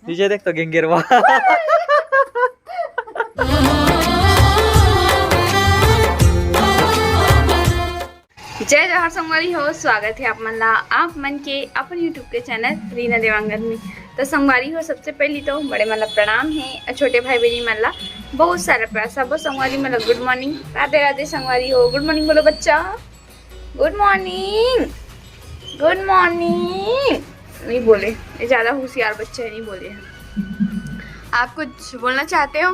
नीचे देख तो गेंगेरवा। जय जवाहर संगवारी हो, स्वागत है आप मन ला आप मन के अपन यूट्यूब के चैनल रीना देवांगन में। तो संगवारी हो, सबसे पहली तो बड़े मन ला प्रणाम है और छोटे भाई बहनी मन ला बहुत सारा प्यार। सब संगवारी मन ला गुड मॉर्निंग, राधे राधे संगवारी हो। गुड मॉर्निंग बोलो बच्चा, गुड मॉर्निंग, गुड मॉर्निंग। नहीं बोले, ये ज़्यादा होशियार बच्चे नहीं बोले। आप कुछ बोलना चाहते हो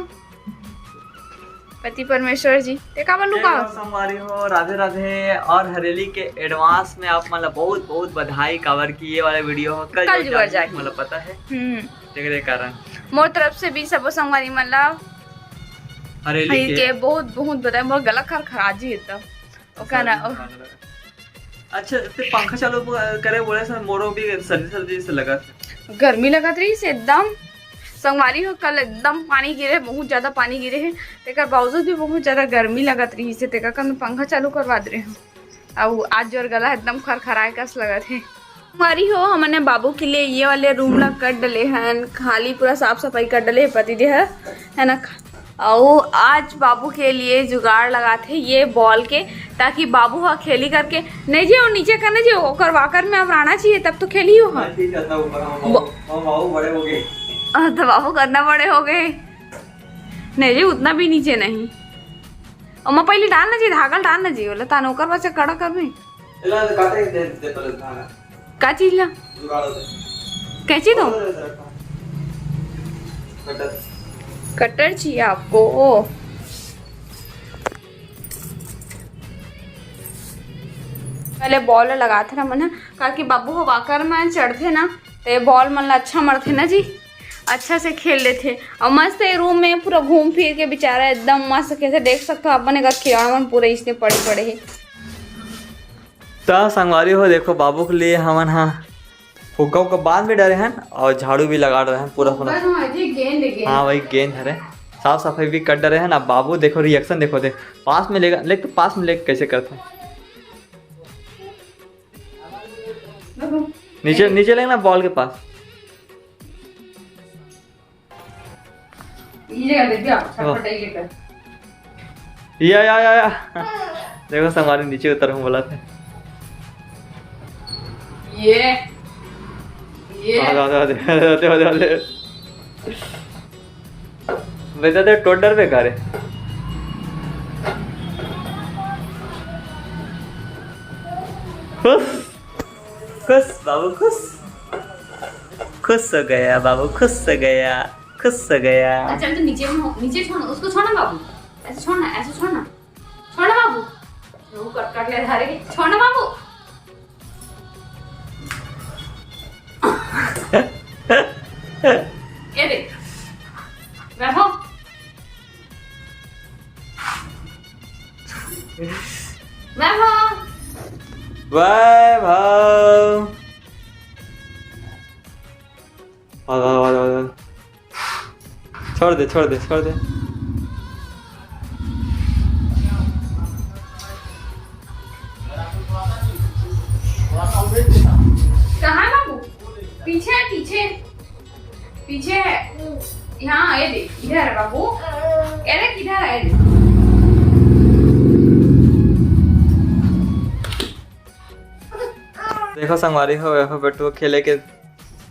पति परमेश्वर जी? देखा बनू का संगवारी हो, राधे राधे और हरेली के एडवांस में आप मतलब बहुत बहुत बधाई कवर की। ये वाला वीडियो कल जुड़ जाए मतलब पता है तेरे कारण मोर तरफ से भी सब संगवारी मतलब हरेली के बहुत बहुत बधाई। मोर गला खराजी है तब ओका ना। अच्छा ते पंखा चालू करे बोले सर, मोरो भी सर्दी सर्दी से लगा, गर्मी लगत रही से एकदम। संगवारी हो कल एकदम पानी गिरे, बहुत ज्यादा पानी गिरे है, तेकर बावजूद भी बहुत ज्यादा गर्मी लगत रही से तेकर का मैं पंखा चालू करवा दे रही हूँ। अब आज जोर गला एकदम खरखराए कस लगत है। संगवारी हो, हमने बाबू के लिए ये वाले रूम ला कट डले हैं, खाली पूरा साफ सफाई कर डले है पति दे है ना। और आज बाबू के लिए जुगाड़ लगाते ये बॉल के, ताकि बाबू हा खेली करके नहीं जी और नीचे करने जी ओकर वाकर में अब रहना चाहिए तब तो खेली हो। तो बाबू करना बड़े हो गए नहीं जी, उतना भी नीचे नहीं। और मैं पहले डालना जी, धागल डालना जी बोला तान ओकर बच्चे कड़ा कर में का चीज ला कैची दो कटर चाहिए आपको। पहले बॉल लगाते ना मन कि बाबू हो वाकर में चढ़ते ना तो बॉल मन अच्छा मरते ना जी, अच्छा से खेल लेते। और मस्त रूम में पूरा घूम फिर के बेचारा एकदम मस्त कैसे देख सकते हो अपने घर खिलौना पूरे इसने पड़े पड़े है। तो संगवारी हो देखो, बाबू के लिए हमन हाँ फुग्गा का बांध भी डरे हैं और झाड़ू भी लगा रहे हैं पूरा पूरा। हाँ वही गेंद है, साफ सफाई भी कर रहे हैं ना। बाबू देखो रिएक्शन देखो, देख पास में लेगा लेक तो पास में लेके कैसे करते हैं। नीचे नीचे लेंगे ना बॉल के पास। या देखो संगवारी नीचे उतर हूँ बोला था। ये बेटा तो टोडर बेकार है। खुश खुश बाबू, खुश खुश हो गया बाबू, खुश हो गया, खुश हो गया। अच्छा तो नीचे नीचे छोड़ना, उसको छोड़ना बाबू, ऐसे छोड़ना, ऐसे छोड़ना, छोड़ना बाबू, वो कट कट ले धारे के छोड़ना बाबू। ये देख बैठो, बैठो बाय भाव। छोड़ दे छोड़ दे छोड़ दे। कहाँ है बाबू? पीछे है, पीछे पीछे है। यहाँ ये देख, इधर है बाबू, अरे किधर है? देखो संगवारी हो बेटू खेले के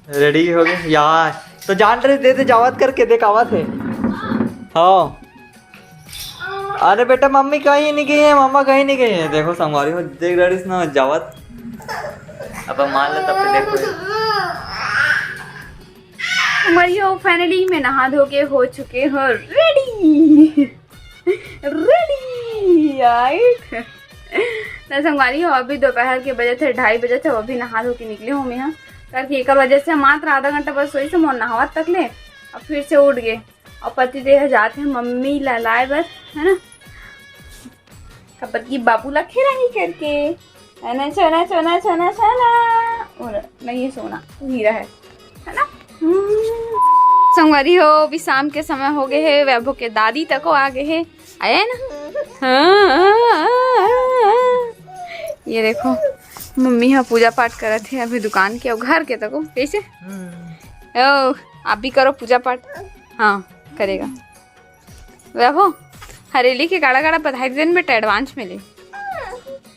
रेडी हो गए यार। तो जान रहे दे जावत करके देखावत है। हाँ अरे बेटा मम्मी कहीं नहीं गई है, मम्मा कहीं नहीं गई है। देखो संगवारी हो देख रही ना जावत, अब मान ले तब देखो। मरियो फाइनली मैं नहा धो के हो चुके हो रेडी रेडी यार। संगवारी हो अभी दोपहर के बजे थे 2:30 बजे थे, अभी नहा धो के निकले हूँ मैं यहाँ करके। एक वजह से मात्र आधा घंटा बस सोई से मोर नहावत तक ले, अब फिर से उठ गए और पति देह जाते हैं मम्मी लाए बस है ना। कपत की बाबू ला खेराही करके है ना, सोना सोना सोना सोना और नहीं सोना हीरा है ना। संगवारी हो अभी शाम के समय हो गए है, वैभव के दादी तक आ गए है, आया है ना। ये देखो मम्मी यहाँ पूजा पाठ करत है अभी दुकान के और घर के तको कैसे। ओ आप भी करो पूजा पाठ। हाँ करेगा वैभव। हरेली के गाड़ा गाड़ा बधाई देन बेटा, एडवांस में ले।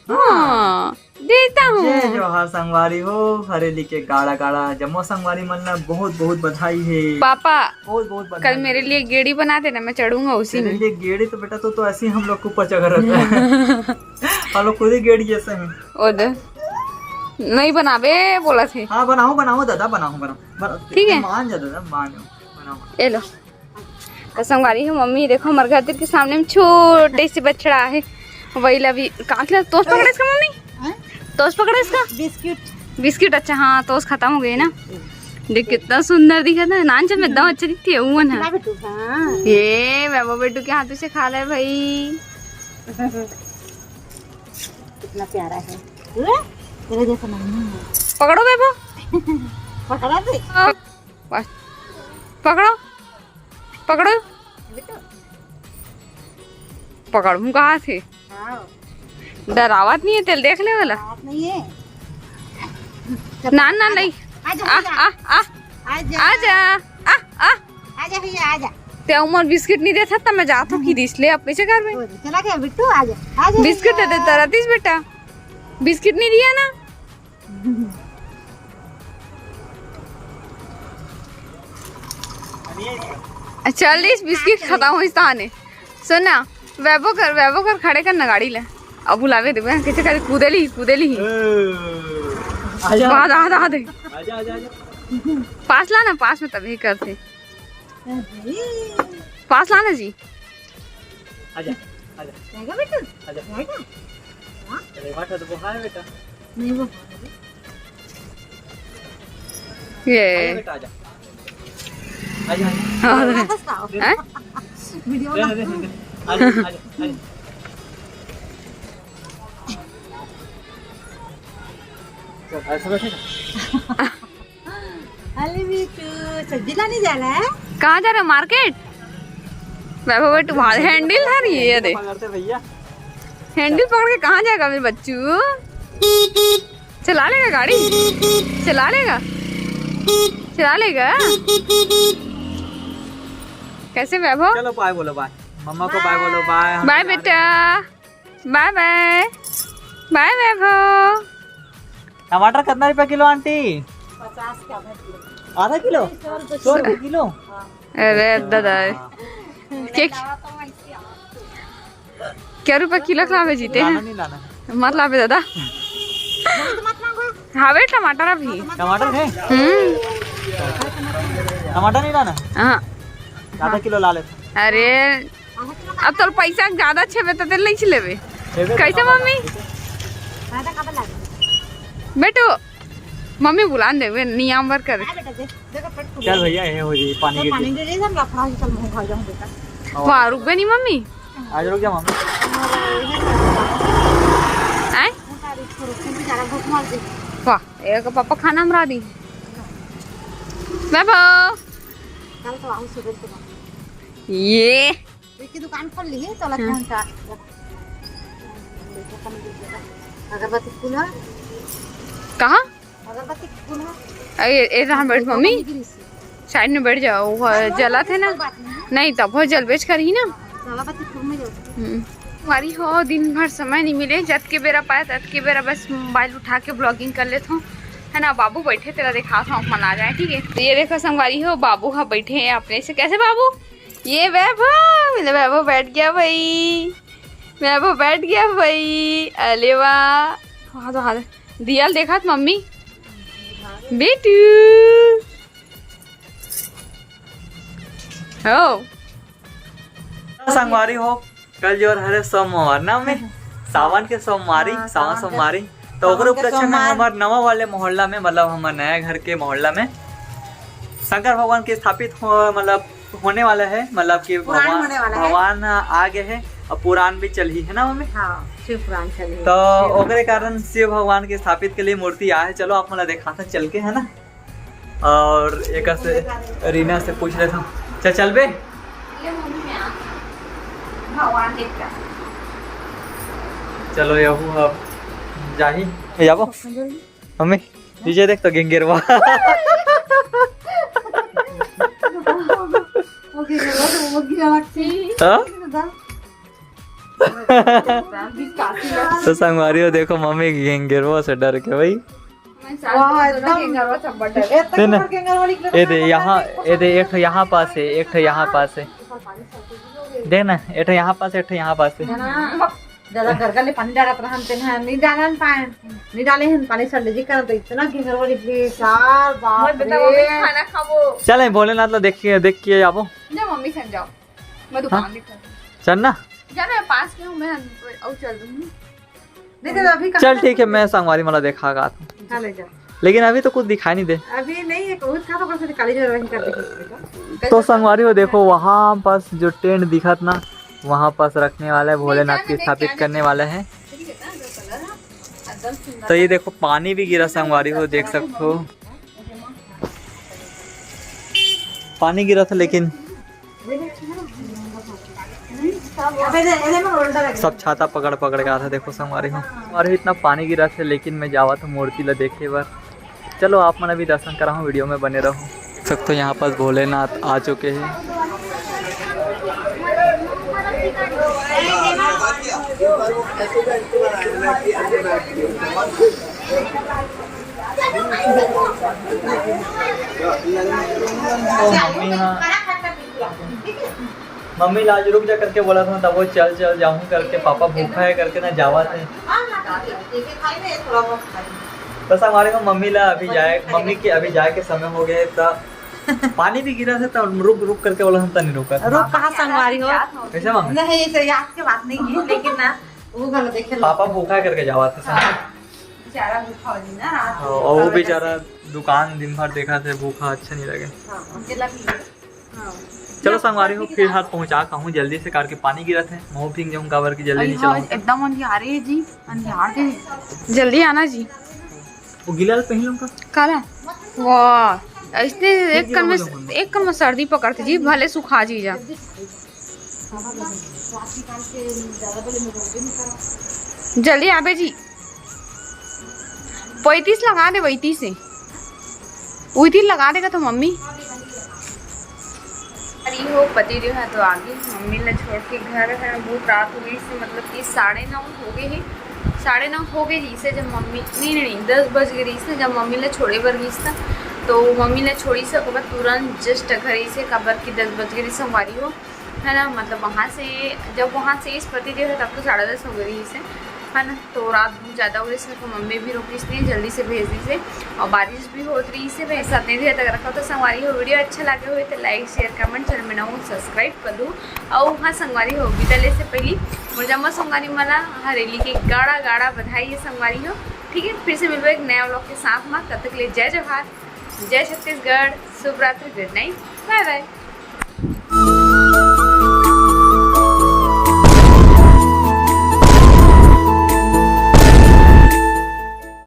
हाँ देता हूँ। जय जोहार संगवारी हो, हरेली के गाड़ा गाड़ा जम्मो संगवारी मन ला बहुत बहुत बधाई है। पापा बहुत बहुत बधाई। कल मेरे लिए गेड़ी बना देना, मैं चढ़ूंगा उसी में। तेरे लिए गेड़ी तो बेटा तो ऐसे ही हम लोग को ऊपर चढ़ रहता है। हम लोग खुद ही गेड़ी जैसे हैं। और नहीं बनावे बोला थे। हाँ बनाओ बनाओ दादा, बनाओ ठीक है। मान जा दादा, बनाओ। ये लो तो संगवारी है मम्मी, देखो हमारे घर के सामने में छोटे से बछड़ा है, वही ला भी कहाँ खिला। तोस पकड़े इसका मम्मी, तोस पकड़े इसका। बिस्किट अच्छा हाँ, तोस खत्म हो गए ना। देख कितना सुंदर दिखा था, नान जब में एकदम अच्छा दिखती है ऊन है। ये वैभव बेटू के हाथों से खा ले भाई। कितना प्यारा है। पकड़ो वैभव, पकड़ा दे। पकड़ो पकड़ो पकड़ू कहाँ थे। डरावत नहीं है, तेल देख ले वाला नहीं है। नान नान लाई। आजा आ आ आ आजा आजा आ आ आजा भैया आजा। ते उमर बिस्किट नहीं देता था, मैं जाता हूँ कि इसलिए अपने से घर में चला गया बिट्टू, आजा आजा। बिस्किट दे देता रहतीस बेटा, बिस्किट नहीं दिया ना। चल इस बिस्किट खत्म हो इस ताने। सुना वैभव कर खड़े करना गाड़ी ले। अब बुलावे दे कैसे कर, कूदेली आजा आ दे आजा आजा। पास लाना, पास में तभी करते। पास लाना जी। आजा आजा जाएगा बिट्टू, आजा। जाएगा। अरे बाटा तो बुखार है बेटा। नहीं वो ये बेटा आजा आजा हैं? वीडियो आजा आजा। ऐसा बैठेगा। अरे बिट्टू सब्जी लाने जाना है। कहाँ जा रहे हो, मार्केट? वैभव बेटू वहाँ हैंडल है नहीं, ये दे पकड़ते भैया। हैंडल पकड़ के कहाँ जाएगा मेरे बच्चू? चला लेगा गाड़ी, चला लेगा कैसे वैभव? चलो बाय बोलो, बाय मम्मा को बाय बोलो। बाय बाय बेटा, बाय बाय बाय वैभव। टमाटर कितना रुपया किलो आंटी? 50 का आधा किलो, 100 रुपये किलो। अरे दादा क्या रुपए किलो खिलावे जीते लाना हैं, नहीं लाना। मत लावे दादा। हाँ बे टमाटर अभी। टमाटर है, टमाटर नहीं लाना। हाँ आधा किलो ला लेते। अरे अब तो पैसा ज्यादा छेबे तो तेल नहीं लेबे कैसे मम्मी? आधा का बना बेटू मम्मी बुला देवे नियम वर कर। बेटा देख देखो पेट फूल। चल भैया ये हो जी, पानी गिर पानी दे दे, हम लफड़ा ही चल मुंह खा जाऊं बेटा। वाह रुक गई नहीं मम्मी। आज रुक जा मम्मी। आए भूख मार दे। वाह एक पापा खाना हमरा दी। वैभव कल तो आऊं सुबह को। ये की दुकान खोल ली है तो लगन का अगरबत्ती फूल है। कहाँ? अगरबत्ती फूल है। ये रहा बैठ मम्मी, साइड में बैठ जाओ। वो जला थे ना, नहीं तब वो जल बेच कर ही ना। अगरबत्ती फूल में जाओ। हमारी हो दिन भर समय नहीं मिले, जत के बेरा पाया तत के बेरा बस मोबाइल उठा के ब्लॉगिंग कर लेता हूँ, है ना। बाबू बैठे तेरा दिखा था मना जाए, ठीक है। तो ये देखो संगवारी हो बाबू हाँ बैठे हैं अपने से। कैसे बाबू? ये वैभव, मेरा वैभव बैठ गया भाई, वैभव बैठ गया भाई। अरे वाह, हाँ तो हाँ दिया देखा था मम्मी बेटू हो। संगवारी हो कल जो हरे सोमवार ना में सावन के सोमवारी, सावन सोमवारी तो ओकरे उपलक्ष्य में हमार नवा वाले मोहल्ला में, मतलब हमार नया घर के मोहल्ला में शंकर भगवान के स्थापित मतलब होने वाला है, मतलब कि भगवान आ गए हैं और पुराण भी चल ही है ना मम्मी। हाँ शिव पुराण चल रही है। तो ओकरे कारण शिव भगवान के स्थापित के लिए मूर्ति आए। चलो आप मला देखा था चल के, है ना। और एक से रीना से पूछ रहे थे चल बे भगवान देखता। चलो यहू अब जाही जाबो मम्मी नीचे देख तो गेंगेरवा। हाँ? तो संगवारी हो देखो मम्मी घेंगेरवा से डर के भाई ये दे यहाँ ये दे एक यहाँ पास है एक यहाँ पास है देख ना एक यहाँ पास एक यहाँ पास है ज्यादा घर का ले पानी डालत रहन तेन है नहीं डालन पाए नहीं डाले हैं पानी सड़ जी कर तो इतना घेर वाली बेकार बाप रे खाना खाबो चले भोलेनाथ ला देख के आबो जा मम्मी संग जाओ मैं दुकान दिखा चल ना जाना पास में हूँ मैं और चल दूँगी नहीं तो अभी चल ठीक है मैं संगवारी मला देखागा खा ले जा लेकिन अभी तो कुछ दिखाई नहीं दे अभी नहीं है बहुत खा तो कैसे काली जो रही कर दे तो संगवारी हो देखो वहाँ पास जो टेंट दिखत ना वहाँ पास रखने वाला है भोलेनाथ की स्थापित करने वाला है तो ये देखो पानी भी गिरा संगवारी हो देख सकते हो पानी गिरा था लेकिन सब छाता पकड़ पकड़ के आता देखो संगवारी हो और इतना पानी गिरा था लेकिन मैं जावा था मूर्ति ला देखे बार चलो आप मन अभी दर्शन करा हूँ वीडियो में बने रहो देख सकते हो यहाँ पास भोलेनाथ आ चुके हैं मम्मी लाज रुक जा करके बोला था तब वो चल चल जाऊँ करके पापा भूखा है करके ना जावा थे बस हमारे को मम्मी ला अभी जाए मम्मी के अभी जाए के समय हो गए तो पानी भी गिरा था तो रुक रुक करके बोला हम तो नहीं रुका रुक कहाँ संगवारी हो कैसे मम्मी नहीं ऐसे याद की बात नहीं है लेकिन ना वो गलत देखे पापा भूखा करके जावा थे बेचारा भूखा हो जी ना रात और वो बेचारा दुकान दिन भर देखा थे भूखा अच्छा नहीं लगे चलो संगवारी हो फिर हाथ पहुँचा कहूँ जल्दी से करके पानी गिरा थे मुँह भीग जाऊँ काबर की जल्दी नहीं चलाऊँ एकदम अंधियार है जी अंधियार दे जल्दी आना जी वो गिलाल पहन लूँगा काला वाह इसने एक कल में सर्दी पकड़ती जी भले सुखा जी जा जल्दी आबे जी 35 लगा दे 35 से 35 लगा देगा तो मम्मी अरे हो पति जो है तो आगे मम्मी ने छोड़ के घर है बहुत रात हो गई से मतलब कि 9:30 हो गए हैं 9:30 हो गए जी से जब मम्मी नहीं 10 बज गई से जब मम्मी ने छोड़े बर गई था तो मम्मी ने छोड़ी से खबर तुरंत जस्ट घर से खबर की 10 बज गई संगवारी हो है ना मतलब वहाँ से जब वहाँ से इस पति जो है तब तो 10:30 हो गई से है ना तो रात बहुत ज़्यादा हो रही से तो मम्मी भी रुकी इसलिए जल्दी से भेज दी से और बारिश भी हो रही से भेज सकते देर तक रखा तो संगवारी हो वीडियो अच्छा लगे हुए तो लाइक शेयर कमेंट चैनल में ना सब्सक्राइब कर दूँ और वहाँ संगवारी हो विदले से पहले मुर्जामा संगवारी मला हरेली के गाढ़ा गाढ़ा बधाई है संगवारी हो ठीक है फिर से मिलूँ एक नया व्लॉग के साथ में तब तक के लिए जय जोहार जय छत्तीसगढ़ शुभ रात्रि गुड नाइट बाय बाय।